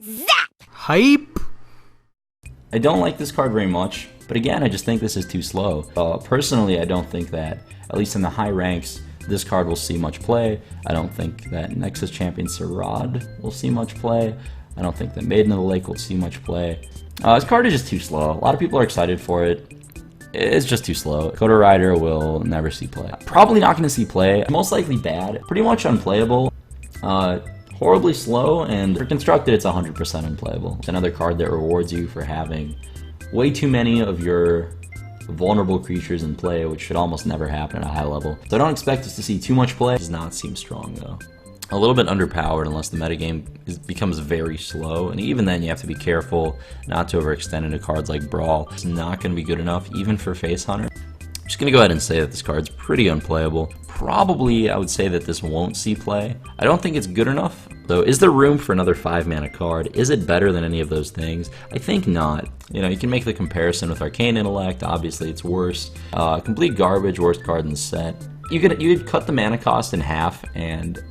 ZapHype! I don't like this card very much, but again, I just think this is too slow. Personally, I don't think that, at least in the high ranks, this card will see much play. I don't think that Nexus Champion Sirad will see much play. I don't think that Maiden of the Lake will see much play. This card is just too slow. A lot of people are excited for it. It's just too slow. Coda Rider will never see play. Probably not going to see play. Most likely bad. Pretty much unplayable. Horribly slow, and for constructed, it's 100% unplayable. It's another card that rewards you for having way too many of your vulnerable creatures in play, which should almost never happen at a high level. So I don't expect us to see too much play. It does not seem strong though. A little bit underpowered unless the metagame becomes very slow, and even then you have to be careful not to overextend into cards like Brawl. It's not going to be good enough even for Face Hunter. I'm just going to go ahead and say that this card's pretty unplayable. Probably I would say that this won't see play. I don't think it's good enough, though. Is there room for another 5-mana card? Is it better than any of those things? I think not. You know, you can make the comparison with Arcane Intellect. Obviously it's worse. Complete garbage, worst card in the set. You could cut the mana cost in half, and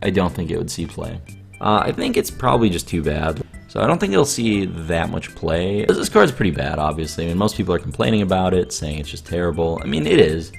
I don't think it would see play. I think it's probably just too bad. So I don't think it'll see that much play. This card's pretty bad, obviously. I mean, most people are complaining about it, saying it's just terrible. I mean, it is.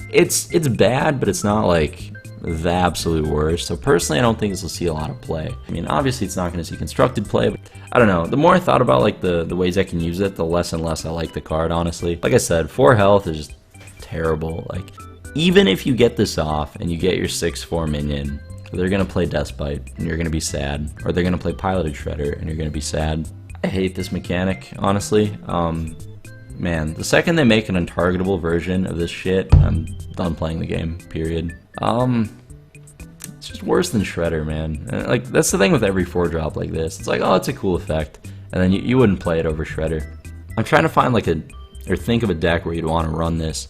It's bad, but it's not like the absolute worst. So personally, I don't think this will see a lot of play. I mean, obviously it's not going to see constructed play, but I don't know. The more I thought about like the ways I can use it, the less and less I like the card, honestly. Like I said, 4 health is just terrible. Like, even if you get this off and you get your 6/4 minion, they're going to play Despite, and you're going to be sad. Or they're going to play Piloted Shredder, and you're going to be sad. I hate this mechanic, honestly. Man, the second they make an untargetable version of this shit, I'm done playing the game, period. It's just worse than Shredder, man. Like, that's the thing with every 4-drop like this. It's like, oh, it's a cool effect. And then you wouldn't play it over Shredder. I'm trying to find like or think of a deck where you'd want to run this,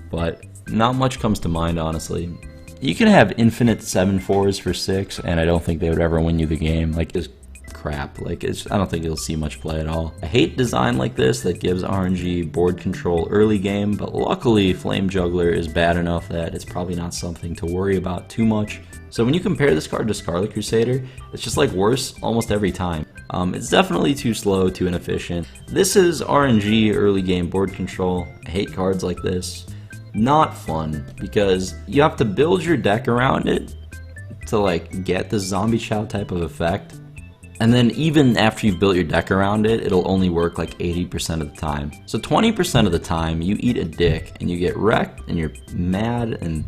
but not much comes to mind, honestly. You can have infinite 7/4s for 6, and I don't think they would ever win you the game. Like, it's crap. Like, I don't think you'll see much play at all. I hate design like this that gives RNG board control early game, but luckily Flame Juggler is bad enough that it's probably not something to worry about too much. So when you compare this card to Scarlet Crusader, it's just like worse almost every time. It's definitely too slow, too inefficient. This is RNG early game board control. I hate cards like this. Not fun, because you have to build your deck around it to like get the Zombie Chow type of effect, and then even after you've built your deck around it, it'll only work like 80% of the time. So 20% of the time you eat a dick and you get wrecked and you're mad, and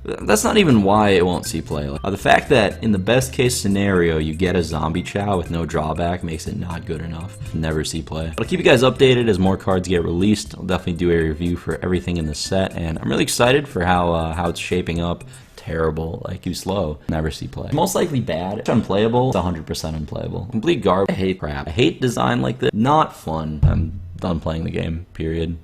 that's not even why it won't see play. The fact that in the best case scenario you get a Zombie Chow with no drawback makes it not good enough. Never see play. I'll keep you guys updated as more cards get released. I'll definitely do a review for everything in the set, and I'm really excited for how it's shaping up. Terrible, like, too slow. Never see play. Most likely bad. It's unplayable. It's 100% unplayable. Complete garbage. I hate crap. I hate design like this. Not fun. I'm done playing the game, period.